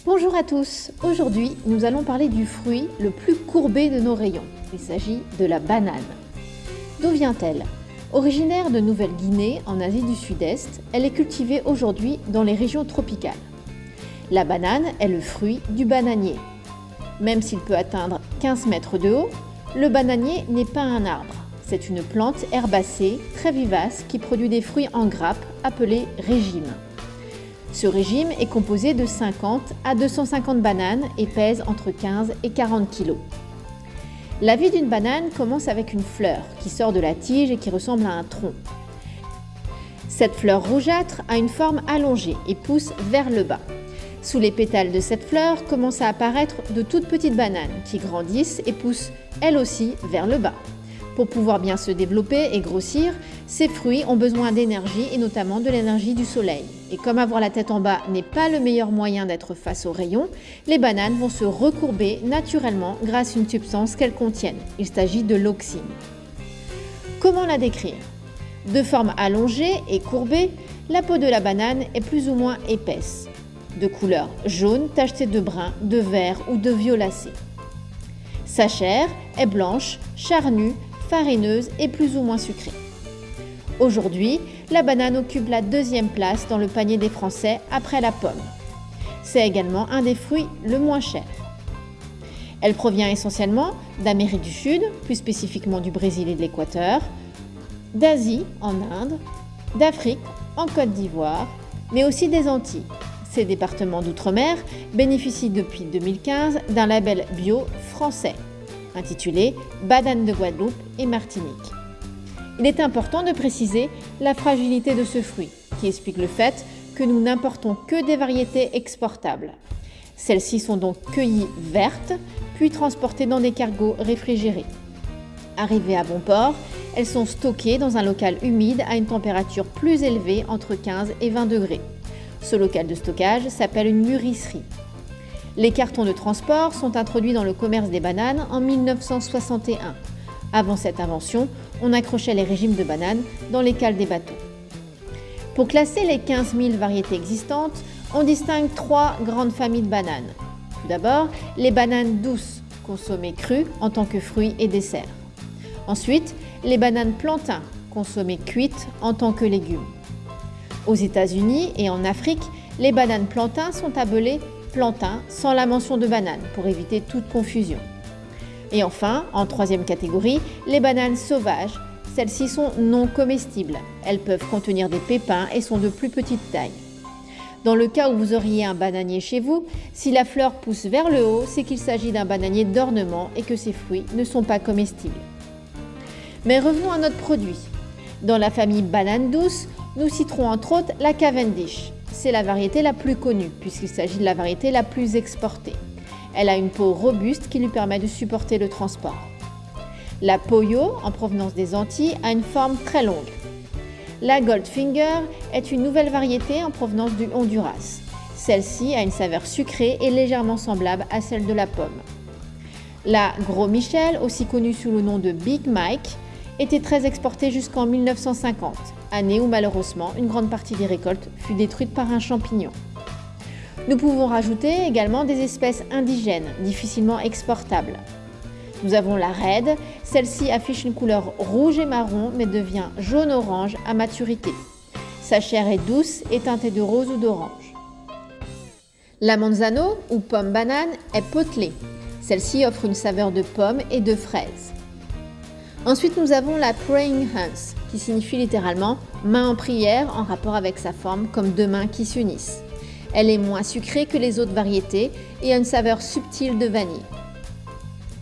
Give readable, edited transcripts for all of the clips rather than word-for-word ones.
Bonjour à tous, aujourd'hui nous allons parler du fruit le plus courbé de nos rayons. Il s'agit de la banane. D'où vient-elle? Originaire de Nouvelle-Guinée en Asie du Sud-Est, elle est cultivée aujourd'hui dans les régions tropicales. La banane est le fruit du bananier. Même s'il peut atteindre 15 mètres de haut, le bananier n'est pas un arbre. C'est une plante herbacée très vivace qui produit des fruits en grappes appelés régimes. Ce régime est composé de 50 à 250 bananes et pèse entre 15 et 40 kg. La vie d'une banane commence avec une fleur qui sort de la tige et qui ressemble à un tronc. Cette fleur rougeâtre a une forme allongée et pousse vers le bas. Sous les pétales de cette fleur commencent à apparaître de toutes petites bananes qui grandissent et poussent elles aussi vers le bas. Pour pouvoir bien se développer et grossir, ces fruits ont besoin d'énergie et notamment de l'énergie du soleil. Et comme avoir la tête en bas n'est pas le meilleur moyen d'être face aux rayons, les bananes vont se recourber naturellement grâce à une substance qu'elles contiennent. Il s'agit de l'auxine. Comment la décrire? De forme allongée et courbée, la peau de la banane est plus ou moins épaisse, de couleur jaune tachetée de brun, de vert ou de violacé. Sa chair est blanche, charnue, farineuse et plus ou moins sucrée. Aujourd'hui, la banane occupe la deuxième place dans le panier des Français après la pomme. C'est également un des fruits le moins cher. Elle provient essentiellement d'Amérique du Sud, plus spécifiquement du Brésil et de l'Équateur, d'Asie en Inde, d'Afrique en Côte d'Ivoire, mais aussi des Antilles. Ces départements d'outre-mer bénéficient depuis 2015 d'un label bio français, intitulé Banane de Guadeloupe et Martinique. Il est important de préciser la fragilité de ce fruit, qui explique le fait que nous n'importons que des variétés exportables. Celles-ci sont donc cueillies vertes, puis transportées dans des cargos réfrigérés. Arrivées à bon port, elles sont stockées dans un local humide à une température plus élevée, entre 15 et 20 degrés. Ce local de stockage s'appelle une mûrisserie. Les cartons de transport sont introduits dans le commerce des bananes en 1961. Avant cette invention, on accrochait les régimes de bananes dans les cales des bateaux. Pour classer les 15 000 variétés existantes, on distingue 3 grandes familles de bananes. Tout d'abord, les bananes douces, consommées crues en tant que fruits et desserts. Ensuite, les bananes plantains, consommées cuites en tant que légumes. Aux États-Unis et en Afrique, les bananes plantains sont appelées plantains sans la mention de banane pour éviter toute confusion. Et enfin, en troisième catégorie, les bananes sauvages. Celles-ci sont non comestibles. Elles peuvent contenir des pépins et sont de plus petite taille. Dans le cas où vous auriez un bananier chez vous, si la fleur pousse vers le haut, c'est qu'il s'agit d'un bananier d'ornement et que ses fruits ne sont pas comestibles. Mais revenons à notre produit. Dans la famille banane douce, nous citerons entre autres la Cavendish. C'est la variété la plus connue puisqu'il s'agit de la variété la plus exportée. Elle a une peau robuste qui lui permet de supporter le transport. La Poyo, en provenance des Antilles, a une forme très longue. La Goldfinger est une nouvelle variété en provenance du Honduras. Celle-ci a une saveur sucrée et légèrement semblable à celle de la pomme. La Gros Michel, aussi connue sous le nom de Big Mike, était très exportée jusqu'en 1950, année où malheureusement une grande partie des récoltes fut détruite par un champignon. Nous pouvons rajouter également des espèces indigènes, difficilement exportables. Nous avons la Red, celle-ci affiche une couleur rouge et marron mais devient jaune-orange à maturité. Sa chair est douce et teintée de rose ou d'orange. La Manzano, ou pomme banane, est potelée. Celle-ci offre une saveur de pomme et de fraise. Ensuite, nous avons la Praying Hands, qui signifie littéralement « main en prière » en rapport avec sa forme comme deux mains qui s'unissent. Elle est moins sucrée que les autres variétés et a une saveur subtile de vanille.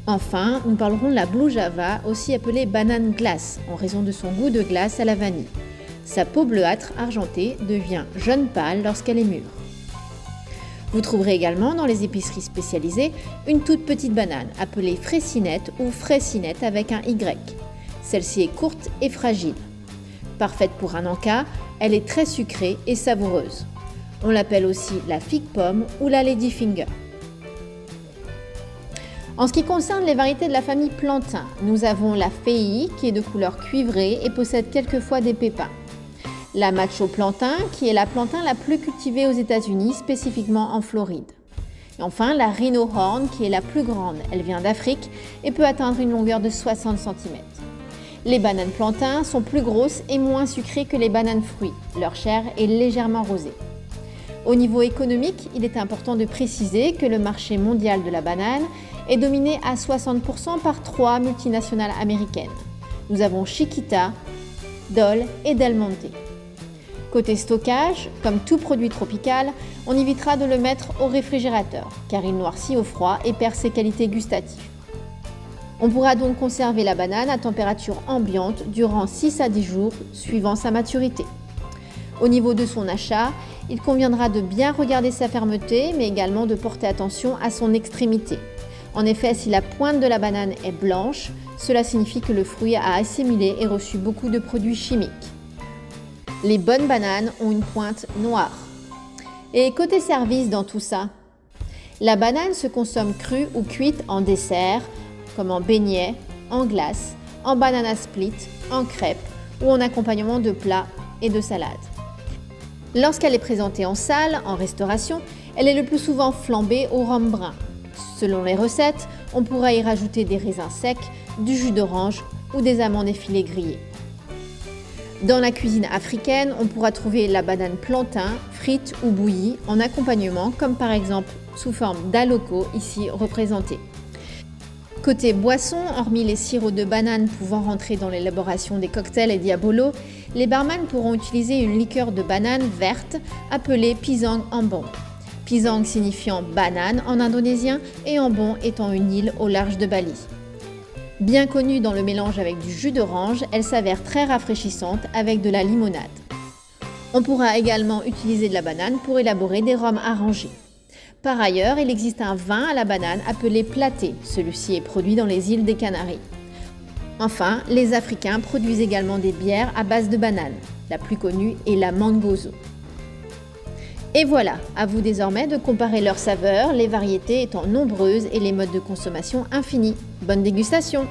Enfin, nous parlerons de la Blue Java, aussi appelée banane glace, en raison de son goût de glace à la vanille. Sa peau bleuâtre argentée devient jaune pâle lorsqu'elle est mûre. Vous trouverez également dans les épiceries spécialisées une toute petite banane appelée fraicinette ou fraicinette avec un Y. Celle-ci est courte et fragile. Parfaite pour un encas, elle est très sucrée et savoureuse. On l'appelle aussi la figue pomme ou la ladyfinger. En ce qui concerne les variétés de la famille plantain, nous avons la Fei qui est de couleur cuivrée et possède quelquefois des pépins. La macho plantain qui est la plantain la plus cultivée aux États-Unis, spécifiquement en Floride. Et enfin, la Rhino Horn, qui est la plus grande. Elle vient d'Afrique et peut atteindre une longueur de 60 cm. Les bananes plantains sont plus grosses et moins sucrées que les bananes fruits. Leur chair est légèrement rosée. Au niveau économique, il est important de préciser que le marché mondial de la banane est dominé à 60% par 3 multinationales américaines. Nous avons Chiquita, Dole et Del Monte. Côté stockage, comme tout produit tropical, on évitera de le mettre au réfrigérateur car il noircit au froid et perd ses qualités gustatives. On pourra donc conserver la banane à température ambiante durant 6 à 10 jours suivant sa maturité. Au niveau de son achat, il conviendra de bien regarder sa fermeté mais également de porter attention à son extrémité. En effet, si la pointe de la banane est blanche, cela signifie que le fruit a assimilé et reçu beaucoup de produits chimiques. Les bonnes bananes ont une pointe noire. Et côté service dans tout ça, la banane se consomme crue ou cuite en dessert, comme en beignet, en glace, en banana split, en crêpes ou en accompagnement de plats et de salades. Lorsqu'elle est présentée en salle, en restauration, elle est le plus souvent flambée au rhum brun. Selon les recettes, on pourra y rajouter des raisins secs, du jus d'orange ou des amandes effilées grillées. Dans la cuisine africaine, on pourra trouver la banane plantain, frite ou bouillie en accompagnement, comme par exemple sous forme d'aloko, ici représenté. Côté boisson, hormis les sirops de banane pouvant rentrer dans l'élaboration des cocktails et diabolos, les barman pourront utiliser une liqueur de banane verte appelée pisang ambon. Pisang signifiant banane en indonésien et ambon étant une île au large de Bali. Bien connue dans le mélange avec du jus d'orange, elle s'avère très rafraîchissante avec de la limonade. On pourra également utiliser de la banane pour élaborer des rhums arrangés. Par ailleurs, il existe un vin à la banane appelé platé. Celui-ci est produit dans les îles des Canaries. Enfin, les Africains produisent également des bières à base de banane. La plus connue est la Mangozo. Et voilà, à vous désormais de comparer leurs saveurs, les variétés étant nombreuses et les modes de consommation infinis. Bonne dégustation!